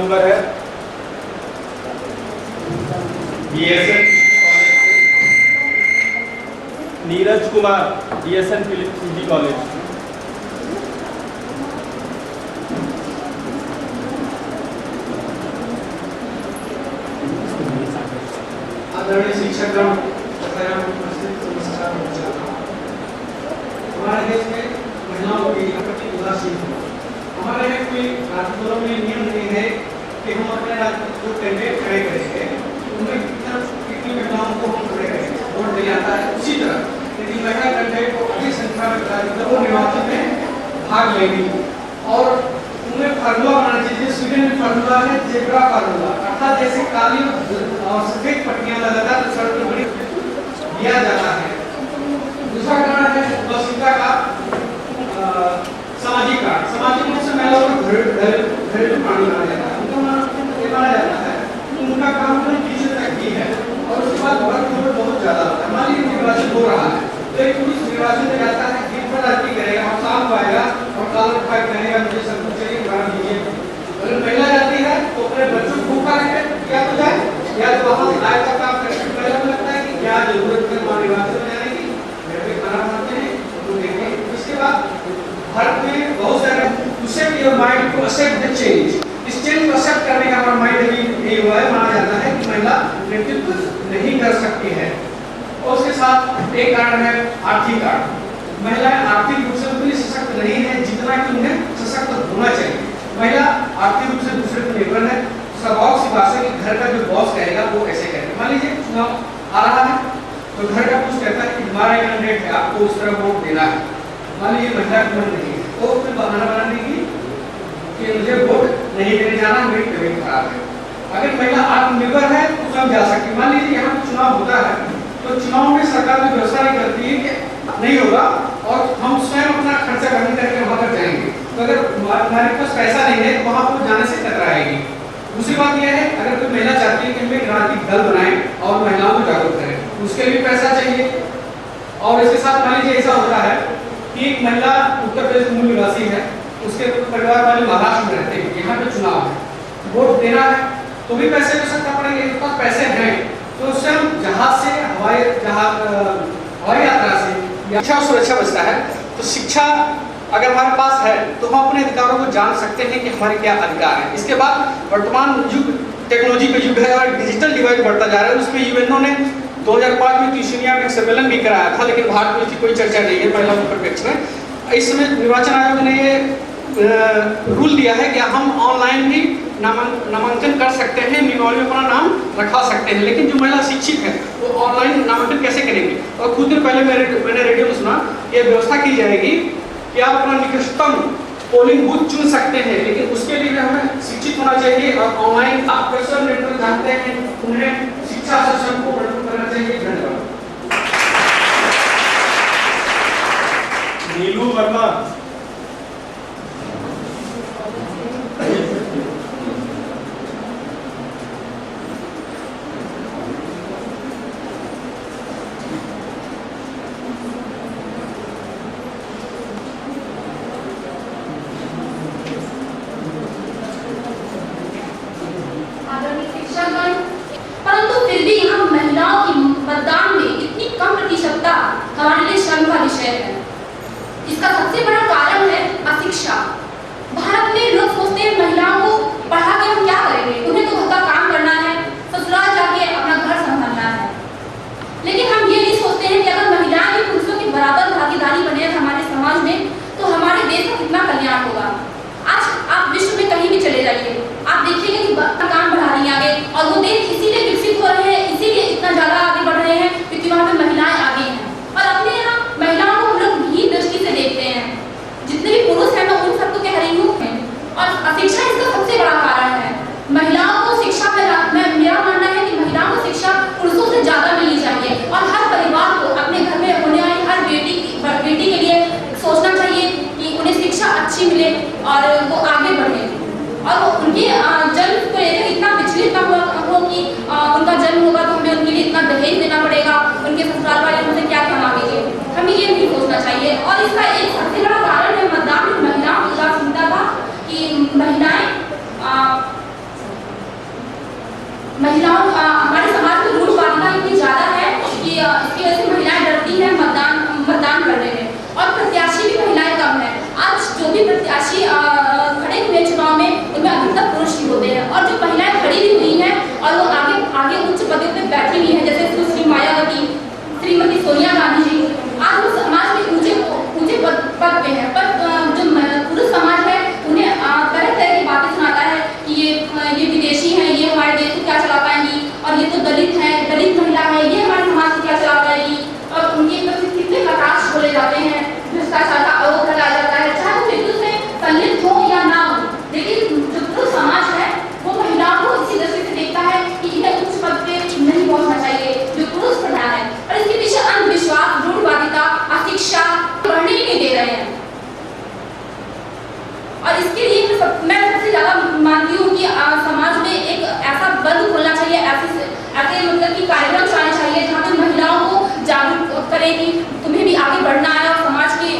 Number है BSN Neeraj Kumar, BSN PG college. आदरणीय शिक्षकगण, हमारे देश में महिलाओं की प्रति उदासीन है। हमारे यहाँ कोई राजनीतियों में नियम नहीं है कि हम अपने राजनीतिक कैंडिडेट खड़े करेंगे, उनमें कितनी महिलाओं को हम खड़े करेंगे, वोट दिया जाता है। उसी तरह यदि महिला कैंडिडेट को अधिक संख्या में तो वो निर्वाचन में भाग लेगी और उन्हें फार्मूला बनाना चाहिए। स्वीडन में फार्मूला है जेब्रा फार्मूला, अर्थात जैसे काली और सफेद पट्टियां लगातार सड़क पर बड़ी दिया जाता है। दूसरा कारण है उदासीनता का सामाजिक कारण। सामाजिक रूप से महिलाओं को घरेलू प्राणी माना जाता है, उनको माना जाता है उनका काम कोई चीज तक ही है और उसके बाद वर्कलोड बहुत ज्यादा होता है। मान लीजिए निर्वाचन हो रहा है तो एक पुरुष निर्वाचन में जाता है, दिन भर रात्रि करेगा और शाम को आएगा और काल उठा के कहेगा मुझे सब कुछ चाहिए, बना दीजिए। अगर महिला जाती है तो अपने बच्चों को भूखा रखे या तो जाए या तो वहां से आय का काम करके पहले को लगता है कि क्या जरूरत है हमारे निर्वाचन में जाने की, घर पे खाना बनाते हैं तो देखें। उसके बाद भारत में बहुत सारे accept your mind to accept the change, इस चेंज को एक्सेप्ट करने का हमारा माइंड भी हुआ है। माना जाता है कि महिला नेतृत्व नहीं कर सकती है। और उसके साथ एक कारण है आर्थिक कारण। महिलाएं आर्थिक रूप से उतनी सशक्त नहीं है जितना कि उन्हें सशक्त होना चाहिए। महिला आर्थिक रूप से दूसरे पर निर्भर है। स्वभाव सी बात है कि घर का जो बॉस कहेगा वो ऐसे कहेगा। मान लीजिए चुनाव आ रहा है तो घर का कुछ कहता है कि हमारा कैंडिडेट है, आपको उस तरह वोट देना है। मान लीजिए महिला का मन नहीं है तो उसमें बहाना बनाने की कि मुझे वोट नहीं देने जाना, मेरी तबीयत खराब है। अगर महिला आत्मनिर्भर है तो स्वयं जा सकती है। मान लीजिए यहाँ चुनाव होता है तो चुनाव में सरकार की व्यवस्था नहीं करती है कि नहीं होगा और हम स्वयं अपना खर्चा कमी करके वहां पर जाएंगे। तो अगर हमारे पास पैसा नहीं है तो वहां पर जाने से कतराएगी। दूसरी बात यह है अगर कोई महिला चाहती है कि हम एक राजनीतिक दल बनाएं और महिलाओं को जागरूक करें, उसके लिए पैसा चाहिए। और इसके साथ मान लीजिए ऐसा होता है कि एक महिला उत्तर प्रदेश मूल निवासी है, उसके परिवार वाले महाराष्ट्र में रहते हैं, यहाँ पे चुनाव है, वोट देना है तो भी पैसे की आवश्यकता पड़ेगी। उसके पास पैसे हैं तो स्वयं जहाज से हवाई यात्रा से शिक्षा और सुरक्षा बचता है। तो शिक्षा अगर हमारे पास है तो हम अपने अधिकारों को जान सकते हैं कि हमारे क्या अधिकार हैं। इसके बाद वर्तमान युग टेक्नोलॉजी का युग है और डिजिटल डिवाइड बढ़ता जा रहा है। उसमें यूएनओ ने 2005 में त्रिशूलिया में एक सम्मेलन भी कराया था, लेकिन भारत में इसकी कोई चर्चा नहीं है महिलाओं के परिप्रेक्ष्य में। इस समय निर्वाचन आयोग ने ये रूल दिया है कि हम ऑनलाइन भी नामांकन कर सकते हैं, नियमावली में अपना नाम रखवा सकते हैं। लेकिन जो महिला शिक्षित है वो ऑनलाइन नामांकन कैसे करेंगे? और कुछ दिन पहले मैंने रेडियो में सुना ये व्यवस्था की जाएगी कि आप अपना निकटतम पोलिंग बूथ चुन सकते हैं, लेकिन उसके लिए हमें शिक्षित होना चाहिए और ऑनलाइन आप पर्सनल नेटवर्क जानते हैं उन्हें शिक्षा से सबको प्रस्तुत करना चाहिए। धन्यवाद। नीलू वर्मा, परंतु फिर भी यहाँ महिलाओं की मतदान में इतनी कम प्रतिशतता हमारे लिए शर्म का विषय है। इसका सबसे बड़ा कारण है अशिक्षा। भारत में लोग सोचते हैं महिलाओं को पढ़ा के हम क्या करेंगे, उन्हें तो घर का काम करना है, ससुराल जाके अपना घर संभालना है। लेकिन हम ये नहीं सोचते हैं कि अगर महिलाएं भी पुरुषों की बराबर भागीदारी बने हमारे समाज में तो हमारे देश का कितना कल्याण होगा। आज आप विश्व में कहीं भी चले जाइए, आप देखिएगा कि काम बढ़ा रही है आगे, और वो देश इसीलिए विकसित हो रहे हैं, इसीलिए इतना ज्यादा आगे बढ़ रहे हैं क्योंकि वहाँ पे महिलाएं आगे हैं। और अपने यहाँ महिलाओं को हम लोग भी दृष्टि से देखते हैं। जितने भी पुरुष हैं ना उन सब जाते हैं, भ्रष्टाचार का आरोप लगाया जाता है, चाहे वो बिल्कुल से संलिप्त हो या ना हो। लेकिन जो पुरुष समाज है वो महिलाओं को इसी दृष्टि से देखता है कि इन्हें उच्च पद पे नहीं पहुंचना चाहिए, जो पुरुष प्रधान है। और इसके पीछे अंधविश्वास, रूढ़वादिता, अशिक्षा बढ़ने ही नहीं दे रहे हैं। और इसके लिए मैं सबसे ज्यादा मानती हूँ कि समाज में एक ऐसा बंद खोलना चाहिए, ऐसे मतलब कि कार्यक्रम चलाने चाहिए जहाँ पे महिलाओं को जागरूक करें कि तुम्हें भी आगे बढ़ना है और समाज की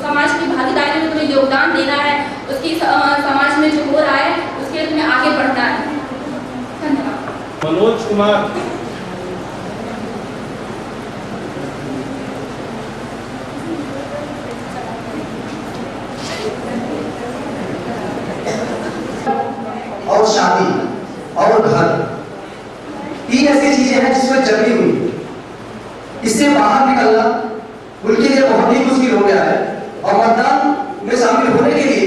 समाज की भागीदारी में तुम्हें योगदान देना है, उसकी समाज में जो हो रहा है उसके लिए तुम्हें आगे बढ़ना है। धन्यवाद। मनोज कुमार। और शादी और घर, तीन ऐसी चीजें हैं जिसमें जमी हुई, इससे बाहर निकलना उनके लिए बहुत ही मुश्किल हो गया है। और मतदान में शामिल होने के लिए,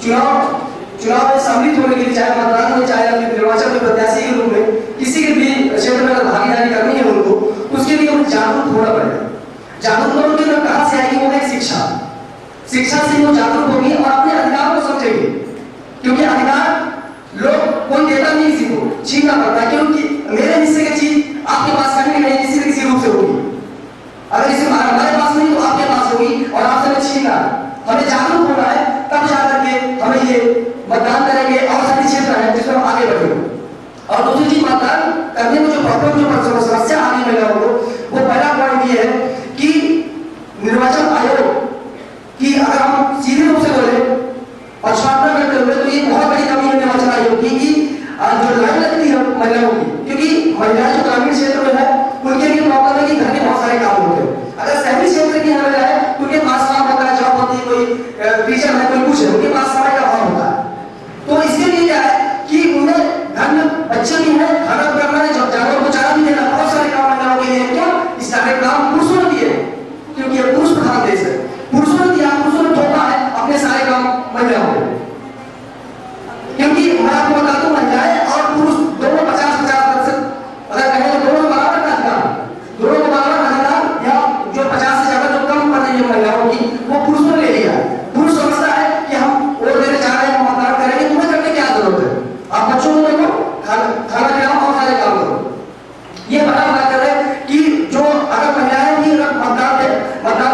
चुनाव में सम्मिलित होने के लिए, चाहे मतदान में चाहे अपने निर्वाचन में प्रत्याशी के रूप में किसी के भी क्षेत्र में अगर भागीदारी करनी है उनको, उसके लिए उन्हें जागरूक होना पड़ेगा। जागरूक होने के कहां से आएगी? वो है शिक्षा। शिक्षा से वो जागरूक होगी और अपने अधिकार को समझेंगे, क्योंकि अधिकार लोग कोई देता नहीं, किसी को छीनना पड़ता है, क्योंकि मेरे हिस्से की चीज आपके पास कहीं नहीं, किसी न किसी रूप से होगी। अगर इसे हमारे पास नहीं तो आपके पास होगी और आपसे मैं छीनना। हमें जागरूक होना है, तब जाकर के हमें ये मतदान करेंगे और सारी क्षेत्र है जिसमें हम आगे बढ़ेंगे। और दूसरी चीज, मतदान करने में जो प्रॉब्लम, जो समस्या आ रही महिलाओं को, वो पहला पॉइंट ये है कि निर्वाचन आयोग की अगर हम सीधे रूप से बोले और छात्र करते हुए, तो ये बहुत बड़ी कमी है निर्वाचन आयोग की कि जो लाइन लगती है महिलाओं की, क्योंकि महिलाएं जो ग्रामीण क्षेत्र में है उनके लिए प्रॉब्लम है कि घर के बहुत सारे काम होते हैं। अगर शहरी क्षेत्र की महिला है तो उनके पास काम होता है, जॉब होती है, कोई टीचर है, कोई कुछ है, उनके पास समय का अभाव होता है। तो इसके लिए क्या है कि उन्हें घर में बच्चे भी है, खाना करना है, जानवर को चारा भी देना, बहुत सारे काम महिलाओं के लिए। क्यों? इस सारे काम पुरुषों ने दिए, क्योंकि ये पुरुष प्रधान देश है। पुरुषों ने दिया, पुरुषों ने थोपा है अपने सारे काम महिलाओं को, क्योंकि मैं आपको बता दूं, महिलाएं और पुरुष दोनों 50-50% अगर कहें तो दोनों बराबर का अधिकार, दोनों को बराबर अधिकार, या जो 50 से ज्यादा जो कम पड़ रही है महिलाओं की, वो पुरुषों ने ले लिया। पुरुष समझता है कि हम वोट देने जा रहे हैं, मतदान करेंगे, तुम्हें करने की क्या जरूरत है, आप बच्चों को देखो, खाना खिलाओ और सारे काम करो। ये बड़ा बात है कि जो अगर महिलाएं भी मतदान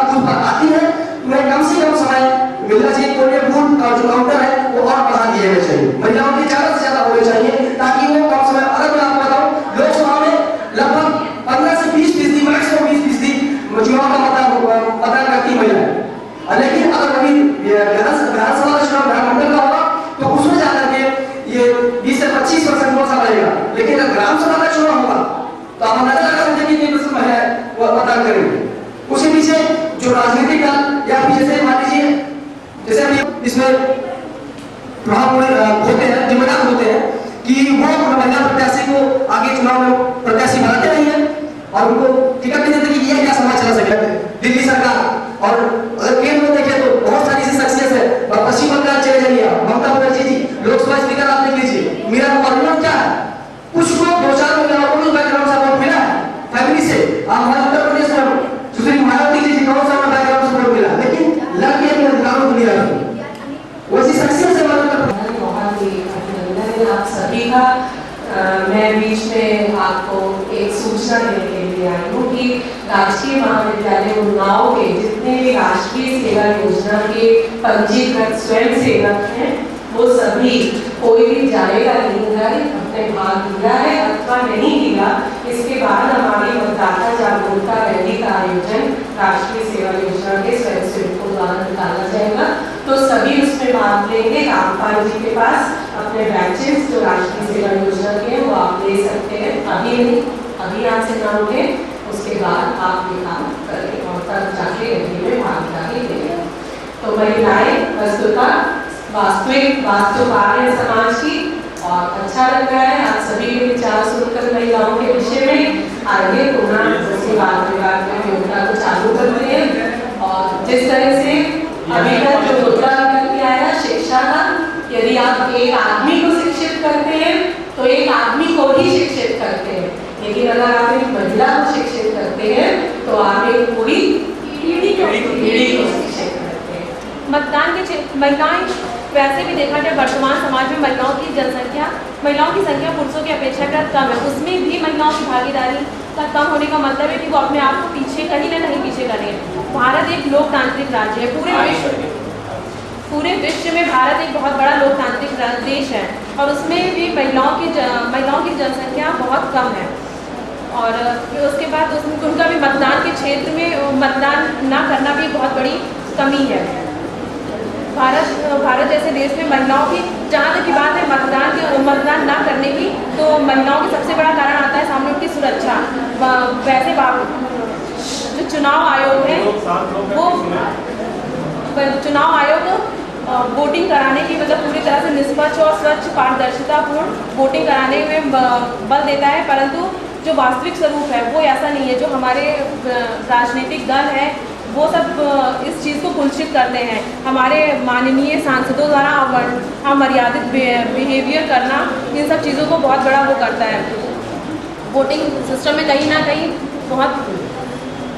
बूथ पर आती है, उन्हें कम से कम समय मिलना चाहिए। कोई बूथ का जो काउंटर है वो और बढ़ा दिए गए चाहिए, महिलाओं की ज्यादा से ज्यादा होने चाहिए, ताकि वो कम समय, अगर मैं आपको बताऊं, लोकसभा में लगभग 15 से 20%, मैक्सिमम 20% चुनाव का मतदान करती महिलाएं। लेकिन अगर कभी विधानसभा का चुनाव विधानमंडल का होगा तो उसमें जाकर के ये 20 से 25% बहुत सा रहेगा। लेकिन अगर ग्राम सभा का चुनाव होगा तो आप अंदाजा लगा सकते हैं कि कितनी परसेंट महिलाएं मतदान करेंगे। उसके पीछे जो राजनीतिक दल या फिर जैसे मान लीजिए, जैसे अभी इसमें प्रभाव होते हैं, जिम्मेदार होते हैं कि वो महिला प्रत्याशी को आगे चुनाव में प्रत्याशी बनाते नहीं है और उनको टिकट नहीं देते कि ये क्या समाज चला सके। दिल्ली सरकार और अगर केंद्र में देखें तो बहुत सारी ऐसी शख्सियत है, पश्चिम बंगाल चले जाइए, ममता बनर्जी जी लोकसभा स्पीकर आप देख लीजिए, मीरा कुमार, क्या है, कुछ लोग 2-4 महिलाओं को बैकग्राउंड से वोट मिला है फैमिली से। हमारे उत्तर प्रदेश में सुश्री मायावती जी कौन सा बैकग्राउंड से वोट मिला, लेकिन लड़के अपने अधिकारों को लिया वैसी शख्सियत से आप सभी का मैं बीच में आपको एक सूचना देने के लिए आई हूँ कि राजकीय महाविद्यालय उन्नाव के जितने भी राष्ट्रीय सेवा योजना के पंजीकृत स्वयं सेवक हैं, वो सभी, कोई भी जाएगा नहीं जाए, अपने भाग दिया है अथवा नहीं दिया, इसके बाद हमारी मतदाता जागरूकता रैली का आयोजन राष्ट्रीय सेवा योजना के स्वयं सेवकों द्वारा निकाला जाएगा। तो सभी उसमें भाग लेंगे। रामपाल जी के पास अपने बैचेस जो राष्ट्रीय सेवा योजना के हैं वो आप ले सकते हैं, अभी नहीं, अभी यहाँ से नाम के उसके बाद आप ये काम करें और तब जाके रैली में भागीदारी लें। तो महिलाएं वस्तुतः वास्तविक वास्तुकार है समाज की, और अच्छा लग रहा है आप सभी के विचार सुनकर महिलाओं के विषय में। आगे पुनः बात विभाग में योजना को चालू करते हैं और जिस तरह से अभी तक जो मुद्दा करके आया शिक्षा का, यदि आप एक आदमी को शिक्षित करते हैं तो एक आदमी को ही शिक्षित करते हैं, लेकिन अगर आप एक महिला को शिक्षित करते हैं तो आप एक पूरी पीढ़ी को मतदान के महिलाएं वैसे भी देखा जाए वर्तमान समाज में महिलाओं की संख्या पुरुषों की अपेक्षाकृत कम है। उसमें भी महिलाओं की भागीदारी का कम होने का मतलब है कि वो अपने आप को पीछे कहीं ना कहीं पीछे कर रही है। भारत एक लोकतांत्रिक राज्य है। पूरे विश्व में भारत एक बहुत बड़ा लोकतांत्रिक देश है और उसमें भी महिलाओं की जनसंख्या बहुत कम है। और फिर उसके बाद उनका भी मतदान के क्षेत्र में मतदान ना करना भी बहुत बड़ी कमी है। भारत जैसे देश में महिलाओं की जहाँ तक की बात है मतदान ना करने की, तो महिलाओं की सबसे बड़ा कारण आता है सामने उनकी सुरक्षा। वैसे जो चुनाव आयोग है वो चुनाव आयोग वोटिंग कराने की मतलब पूरी तरह से निष्पक्ष और स्वच्छ पारदर्शितापूर्ण वोटिंग कराने में बल देता है, परंतु जो वास्तविक स्वरूप है वो ऐसा नहीं है। जो हमारे राजनीतिक दल है वो सब इस चीज़ को कुलषित करते हैं। हमारे माननीय सांसदों द्वारा अमर्यादित बिहेवियर करना इन सब चीज़ों को बहुत बड़ा वो करता है। वोटिंग सिस्टम में कहीं ना कहीं बहुत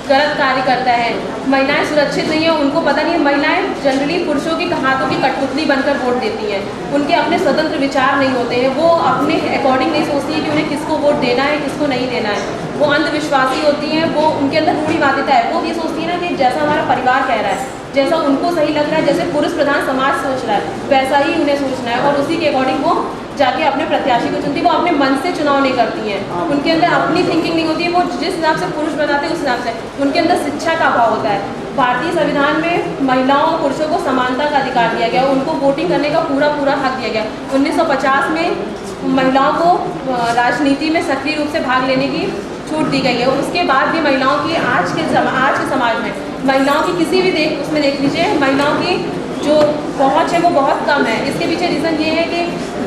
गलत कार्य करता है। महिलाएं सुरक्षित नहीं है, उनको पता नहीं है। महिलाएं जनरली पुरुषों के हाथों की कठपुतली बनकर वोट देती हैं। उनके अपने स्वतंत्र विचार नहीं होते हैं। वो अपने अकॉर्डिंग नहीं सोचती है कि उन्हें किसको वोट देना है किसको नहीं देना है। वो अंधविश्वासी होती हैं। वो उनके अंदर रूढ़िवादिता है। वो ये सोचती है ना कि जैसा हमारा परिवार कह रहा है, जैसा उनको सही लग रहा है, जैसे पुरुष प्रधान समाज सोच रहा है वैसा ही उन्हें सोचना है और उसी के अकॉर्डिंग वो जाके अपने प्रत्याशी को चुनती है। वो अपने मन से चुनाव नहीं करती हैं। उनके अंदर अपनी थिंकिंग नहीं होती है। वो जिस हिसाब से पुरुष बताते हैं उस हिसाब से उनके अंदर शिक्षा का अभाव होता है। भारतीय संविधान में महिलाओं और पुरुषों को समानता का अधिकार दिया गया, उनको वोटिंग करने का पूरा हक दिया गया। 1950 में महिलाओं को राजनीति में सक्रिय रूप से भाग लेने की छूट दी गई है। उसके बाद भी महिलाओं की आज के समाज में महिलाओं की किसी भी उसमें देख लीजिए, महिलाओं की जो पहुंच है वो बहुत कम है। इसके पीछे रीज़न ये है कि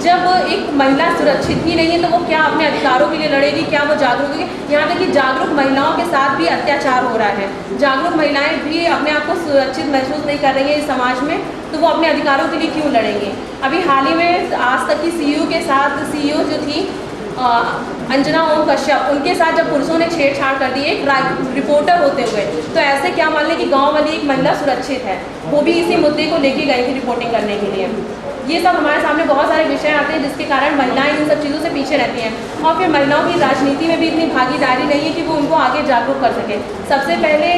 जब एक महिला सुरक्षित ही नहीं है तो वो क्या अपने अधिकारों के लिए लड़ेगी, क्या वो जागरूक होगी। यहाँ तक कि जागरूक महिलाओं के साथ भी अत्याचार हो रहा है। जागरूक महिलाएं भी अपने आप को सुरक्षित महसूस नहीं कर रही हैं इस समाज में, तो वो अपने अधिकारों के लिए क्यों लड़ेंगे। अभी हाल ही में आज तक की सीईओ जो थी अंजना ओम कश्यप, उनके साथ जब पुरुषों ने छेड़छाड़ कर दी एक रिपोर्टर होते हुए, तो ऐसे क्या मान लें कि गांव वाली एक महिला सुरक्षित है, वो भी इसी मुद्दे को लेके गई थी रिपोर्टिंग करने के लिए। ये सब हमारे सामने बहुत सारे विषय आते हैं जिसके कारण महिलाएं इन सब चीज़ों से पीछे रहती हैं। और फिर महिलाओं की राजनीति में भी इतनी भागीदारी नहीं है कि वो उनको आगे जागरूक कर सके। सबसे पहले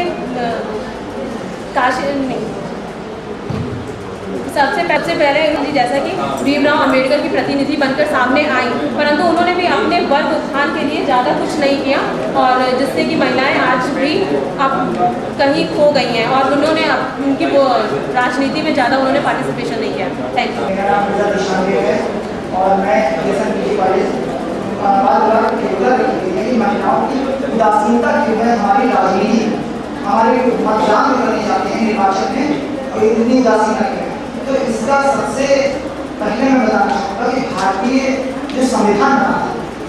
सबसे पहले उन्होंने जैसा कि भीमराव अंबेडकर की प्रतिनिधि बनकर सामने आई, परंतु उन्होंने भी अपने वर्ग उत्थान के लिए ज़्यादा कुछ नहीं किया और जिससे कि महिलाएं आज भी अब कहीं खो गई हैं और उन्होंने उनकी वो राजनीति में ज़्यादा उन्होंने पार्टिसिपेशन नहीं किया। Thank you. मेरा नाम मिर्जा दिशांगे है और मैं महिलाओं की उदासीनता क्यों है हमारी राजनीति, हमारे मतदान करने जाते हैं निर्वाचन में इतनी उदासीनता क्यों है। तो इसका सबसे पहले मैं बताना चाहूँगा कि भारतीय जो संविधान बना,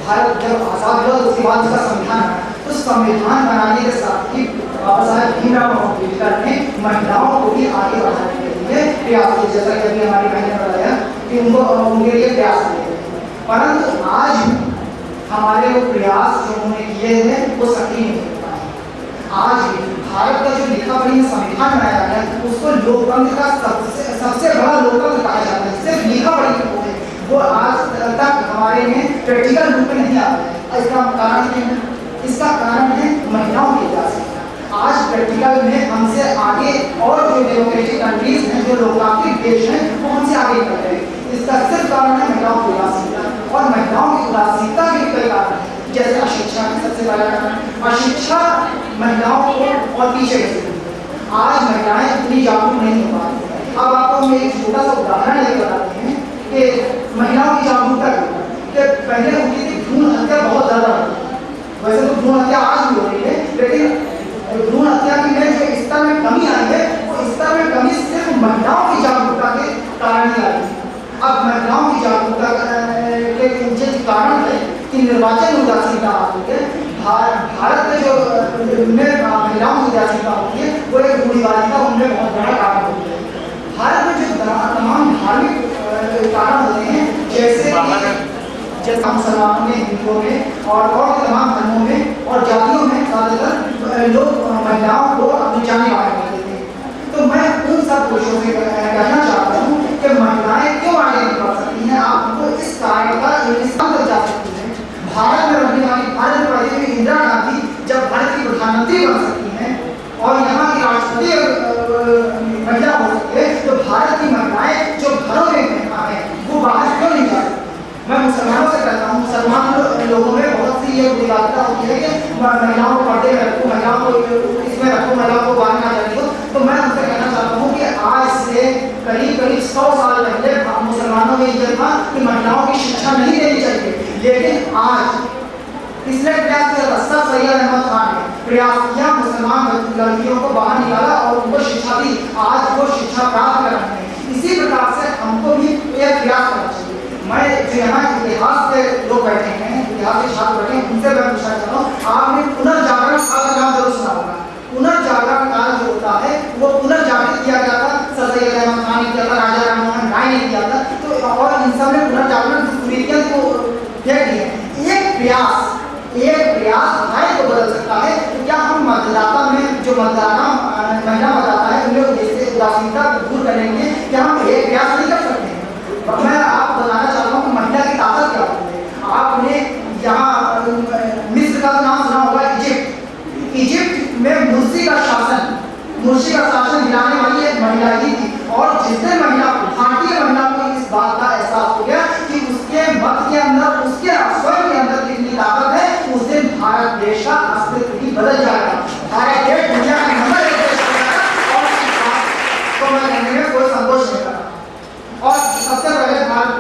भारत जब आज़ाद हुआ उसके बाद उसका संविधान बना, तो संविधान बनाने के साथ ही बाबा साहेब भीमराव अम्बेडकर ने महिलाओं को भी आगे बढ़ाने के लिए प्रयास किए, जैसा कि अभी हमारी बहन ने बताया कि उनके लिए प्रयास किए। परंतु आज हमारे वो प्रयास जो उन्होंने किए हैं वो सक्रिय नहीं हो पाए। आज भी भारत का जो लिखा पढ़ी संविधान बनाया गया है उसको लोकतंत्र का सबसे बड़ा लोकतंत्र कहा जाता है। सिर्फ लिखा पढ़ी वो आज तक हमारे में प्रैक्टिकल रूप में नहीं आता है। इसका कारण क्या है? इसका कारण है महिलाओं की उदासीनता। आज प्रैक्टिकल में हमसे आगे और जो डेमोक्रेटिक कंट्रीज हैं, जो लोकतांत्रिक देश हैं, वो हमसे आगे बढ़ रहे हैं। इसका सिर्फ कारण है महिलाओं की उदासीनता और महिलाओं की उदासीनता के कई कारण हैं, जैसे अशिक्षा सबसे बड़ा कारण। अशिक्षा महिलाओं को और पीछे आज महिलाएं इतनी जागरूक नहीं हो पाती। अब आपको हम एक छोटा सा उदाहरण लेकर बताते हैं कि महिलाओं की जागरूकता कि पहले होती थी भ्रूण हत्या बहुत ज़्यादा होती है। वैसे तो भ्रूण हत्या आज भी हो रही है, लेकिन भ्रूण हत्या की में जो स्तर में कमी आई है वो स्तर में कमी सिर्फ महिलाओं की जागरूकता के कारण ही आई है। अब महिलाओं की जागरूकता के पीछे कारण है कि निर्वाचन उदासीनता आती है। भारत में जो महिलाओं की उदासीनता होती है वो एक रूढ़िवादिता उनमें बहुत बड़ा कारण होती है। भारत में जो तमाम धार्मिक कारण होते हैं, जैसे मुसलमानों में, हिंदुओं में और तमाम धर्मों में और जातियों में ज़्यादातर लोग महिलाओं को अपनी जाने वाले देते हैं। तो मैं उन सब पुरुषों से बाध्यता होती है कि महिलाओं को पर्दे में रखो, महिलाओं को इसमें रखो, महिलाओं को बाहर ना जाने दो। तो मैं उनसे कहना चाहता हूँ कि आज से करीब 100 साल पहले मुसलमानों में यह था कि महिलाओं की शिक्षा नहीं देनी चाहिए, लेकिन आज इसने प्रयास किया था, सर सैयद अहमद खान ने प्रयास किया, मुसलमान लड़कियों को बाहर निकाला और उनको शिक्षा दी। आज वो शिक्षा प्राप्त कर रहे हैं। इसी प्रकार से हमको भी एक प्रयास करना चाहिए। मैं जो यहाँ इतिहास के लोग बैठे हैं, इतिहास के छात्र बैठे हैं, उनसे मैं पूछना चाहता हूँ, आपने पुनर्जागरण काल का नाम जरूर सुना होगा। पुनर्जागरण काल जो होता है वो पुनर्जागृत किया गया था, सर सैयद अहमद खान ने किया था, राजा राम मोहन राय ने किया था। तो और इन सब ने पुनर्जागरण कुरीतियों को फेंक दिया। एक प्रयास राय को बदल सकता है। तो क्या हम मतदाता में जो मतदाता महिला मतदाता है उन्हें जैसे उदासीनता दूर करने के लिए क्या हम एक प्रयास नहीं कर सकते हैं? मैं आपको बताना चाहता हूँ कि महिला की ताकत क्या होती है। आपने यहाँ मिस्र का नाम सुना होगा, इजिप्ट में मुर्सी का शासन दिलाने वाली एक महिला ही थी। और जिसने महिला भारतीय महिला को इस बात का एहसास हो गया कि उसके मत के अंदर, उसके स्वयं के अंदर कितनी ताकत है, उस दिन भारत देश का अस्तित्व ही बदल जाएगा। भारत देश दुनिया का नंबर 1 देश बनेगा। और इस बात को मैं कहने में कोई संकोच नहीं करता। और सबसे पहले भारत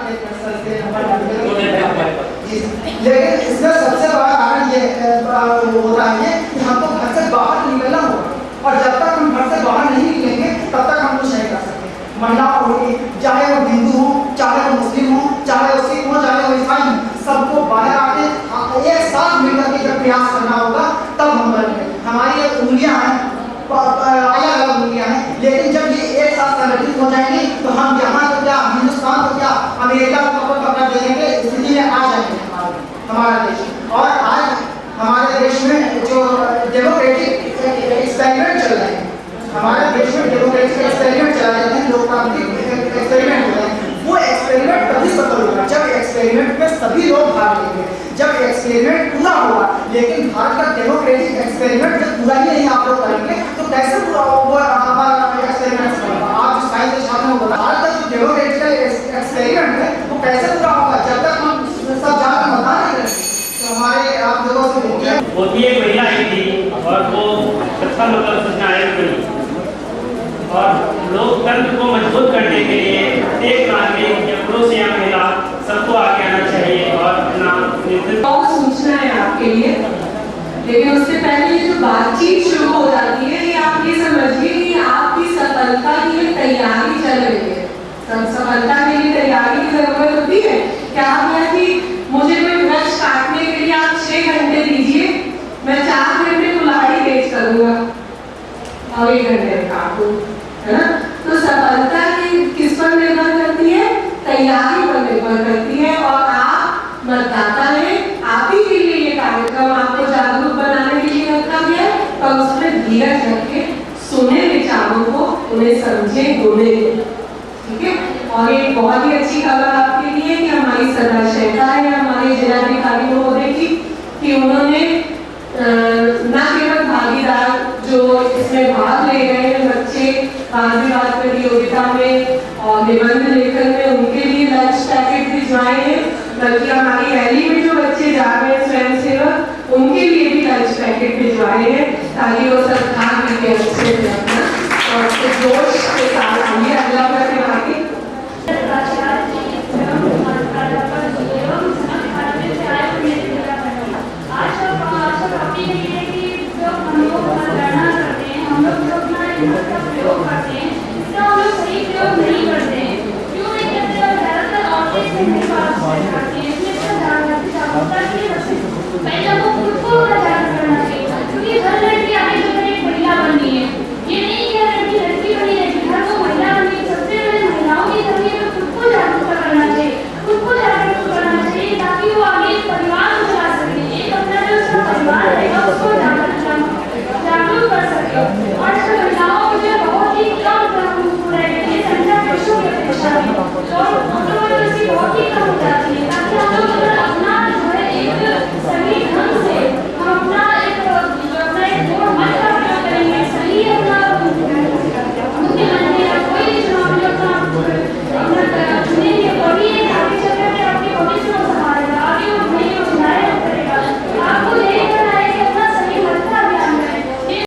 लेकिन इसमें सबसे बड़ा कारण ये होता है कि हमको घर से बाहर निकलना होगा। और जब तक हम घर से बाहर नहीं निकलेंगे तब तक हम कुछ नहीं कर सकते। महिला होगी, चाहे वो हिंदू हो, चाहे वो मुस्लिम हो, चाहे वो सिख हो, चाहे वो ईसाई हो, सबको बाहर आके एक साथ मिलकर के जब प्रयास करना होगा तब हम बनेंगे। हमारी ये उंगलियां हैं, अलग अलग उंगलियां हैं, लेकिन जब ये एक साथ संगठित हो जाएंगी तो हम यहाँ तो क्या, हिंदुस्तान तो क्या, अमेरिका को पकड़ देंगे, स्थिति में आ जाएंगे हमारा देश। और आज हमारे देश में जो डेमोक्रेटिक एक्सपेरिमेंट चल रहे हैं, हमारे देश में डेमोक्रेटिक एक्सपेरिमेंट चलाए जाते हैं, लोकतांत्रिक एक्सपेरिमेंट होते हैं। वो एक्सपेरिमेंट तभी सफल होगा जब एक्सपेरिमेंट में सभी लोग भाग लेंगे, जब एक्सपेरिमेंट पूरा होगा। लेकिन भारत का डेमोक्रेटिक एक्सपेरिमेंट जब पूरा ही नहीं आप लोग करेंगे तो कैसे पूरा हमारा एक्सपेरिमेंट सफल होगा? आप जो साइंस के छात्रों को भारत का जो डेमोक्रेटिक एक्सपेरिमेंट है वो कैसे पूरा होगा जब तक हम सब जाकर मतदान नहीं करेंगे? तो हमारे आप लोगों से वो भी एक महिला ही थी और वो सत्ता मतलब सूचना आयोग बनी। और लोकतंत्र को मजबूत करने के लिए प्रत्येक नागरिक या पुरुष या महिला सबको आगे आना चाहिए और अपना और सूचना है आपके लिए। लेकिन उससे पहले जो बातचीत शुरू हो जाती है, ये आप ये समझिए कि आपकी सफलता के लिए तैयारी चल रही है। सफलता के लिए तैयारी की जरूरत होती है। क्या है कि मुझे कोई वृक्ष काटने के लिए आप 6 घंटे दीजिए, मैं 4 घंटे कुल्हाड़ी तेज करूंगा और 1 घंटे काटूं, है ना? तो सफलता किस पर निर्भर करती है? तैयारी पर निर्भर करती है। और आप मतदाता हैं, आप ही के लिए ये कार्यक्रम आपको जागरूक बनाने के लिए रखा गया है। तो उसमें धीरज रखे, सुने विचारों को, उन्हें समझे, बोले, ठीक है? और एक बहुत ही अच्छी खबर आपके लिए कि हमारी सदा शहता है हमारे जिलाधिकारी महोदय की कि उन्होंने न केवल भागीदार जो इसमें भाग ले रहे हैं बच्चे गांधीवाद प्रतियोगिता में और निबंध लेखन में, उनके लिए लंच पैकेट भिजवाए हैं, बल्कि हमारी रैली में जो बच्चे जा रहे हैं स्वयंसेवक, उनके लिए भी लंच पैकेट भिजवाए हैं ताकि वो सब खा पी के अच्छे से अपना और जोश के साथ आइए अगला प्रतिभागी। पहले वो खुद को आजाद करना चाहिए, क्योंकि हर लड़की आगे चलकर एक महिला बननी है।